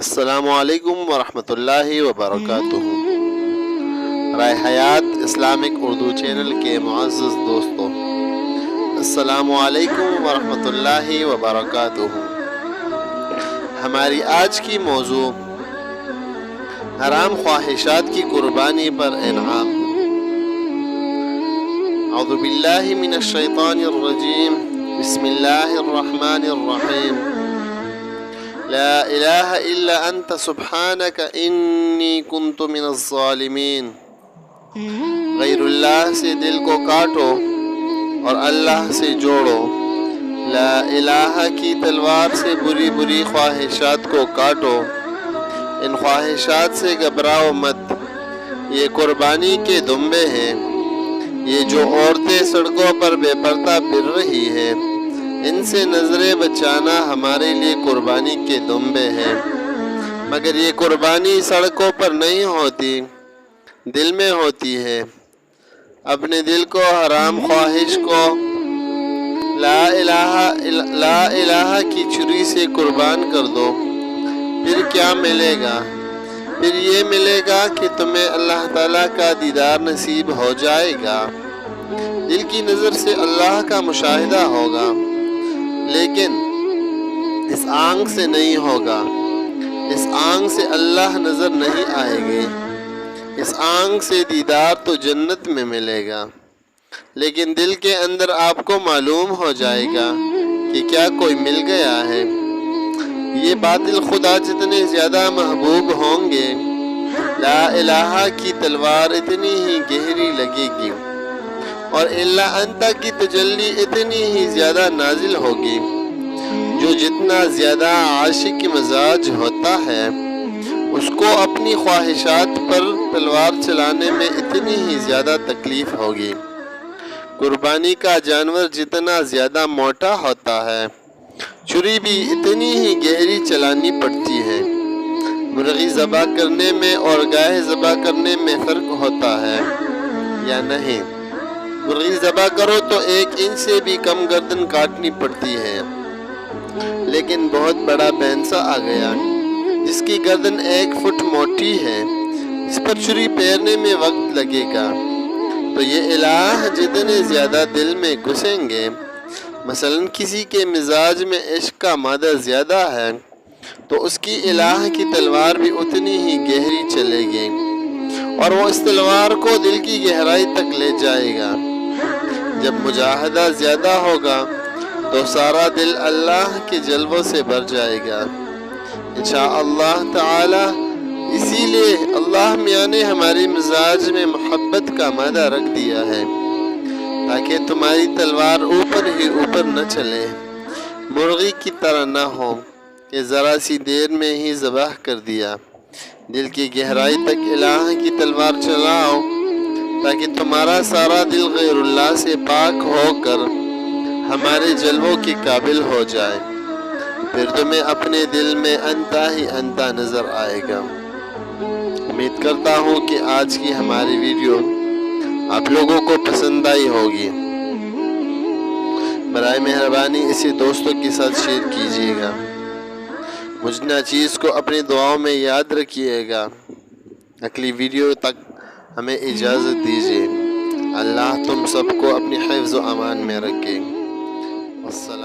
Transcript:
السلام علیکم ورحمۃ اللہ وبرکاتہ۔ رائے حیات اسلامک اردو چینل کے معزز دوستوں، السلام علیکم ورحمۃ اللہ وبرکاتہ۔ ہماری آج کی موضوع حرام خواہشات کی قربانی پر انعام۔ اعوذ باللہ من الشیطان الرجیم، بسم اللہ الرحمن الرحیم۔ لا الہ الا انت سبحانک انی کنت من الظالمین۔ غیر اللہ سے دل کو کاٹو اور اللہ سے جوڑو۔ لا الہ کی تلوار سے بری بری خواہشات کو کاٹو، ان خواہشات سے گھبراؤ مت، یہ قربانی کے دمبے ہیں۔ یہ جو عورتیں سڑکوں پر بے پردہ پھر رہی ہیں، ان سے نظریں بچانا ہمارے لیے قربانی کے دمبے ہیں۔ مگر یہ قربانی سڑکوں پر نہیں ہوتی، دل میں ہوتی ہے۔ اپنے دل کو حرام خواہش کو لا الہ کی چھری سے قربان کر دو، پھر کیا ملے گا؟ پھر یہ ملے گا کہ تمہیں اللہ تعالیٰ کا دیدار نصیب ہو جائے گا۔ دل کی نظر سے اللہ کا مشاہدہ ہوگا، لیکن اس آنکھ سے نہیں ہوگا۔ اس آنکھ سے اللہ نظر نہیں آئے گی۔ اس آنکھ سے دیدار تو جنت میں ملے گا، لیکن دل کے اندر آپ کو معلوم ہو جائے گا کہ کیا کوئی مل گیا ہے۔ یہ باطل خدا جتنے زیادہ محبوب ہوں گے، لا الہ کی تلوار اتنی ہی گہری لگے گی اور الا انت کی تجلی اتنی ہی زیادہ نازل ہوگی۔ جو جتنا زیادہ عاشق مزاج ہوتا ہے، اس کو اپنی خواہشات پر تلوار چلانے میں اتنی ہی زیادہ تکلیف ہوگی۔ قربانی کا جانور جتنا زیادہ موٹا ہوتا ہے، چھری بھی اتنی ہی گہری چلانی پڑتی ہے۔ مرغی ذبح کرنے میں اور گائے ذبح کرنے میں فرق ہوتا ہے یا نہیں؟ مرغی ذبح کرو تو 1 انچ سے بھی کم گردن کاٹنی پڑتی ہے، لیکن بہت بڑا بھینسا آ گیا جس کی گردن 1 فٹ موٹی ہے، اس پر چھری پھیرنے میں وقت لگے گا۔ تو یہ الہ جتنے زیادہ دل میں گھسیں گے، مثلا کسی کے مزاج میں عشق کا مادہ زیادہ ہے تو اس کی الہ کی تلوار بھی اتنی ہی گہری چلے گی اور وہ اس تلوار کو دل کی گہرائی تک لے جائے گا۔ جب مجاہدہ زیادہ ہوگا تو سارا دل اللہ کے جلووں سے بھر جائے گا انشاءاللہ تعالی۔ اسی لیے اللہ میاں نے ہمارے مزاج میں محبت کا مادہ رکھ دیا ہے، تاکہ تمہاری تلوار اوپر ہی اوپر نہ چلے، مرغی کی طرح نہ ہو کہ ذرا سی دیر میں ہی ذبح کر دیا۔ دل کی گہرائی تک الہ کی تلوار چلاؤ، تاکہ تمہارا سارا دل غیر اللہ سے پاک ہو کر ہمارے جلووں کے قابل ہو جائے، پھر تمہیں اپنے دل میں انتا ہی انتا نظر آئے گا۔ امید کرتا ہوں کہ آج کی ہماری ویڈیو آپ لوگوں کو پسند آئی ہوگی۔ برائے مہربانی اسے دوستوں کے ساتھ شیئر کیجیے گا۔ مجھ ناچیز کو اپنی دعاؤں میں یاد رکھیے گا۔ اگلی ویڈیو تک ہمیں اجازت دیجیے۔ اللہ تم سب کو اپنی حفظ و امان میں رکھے۔ السلام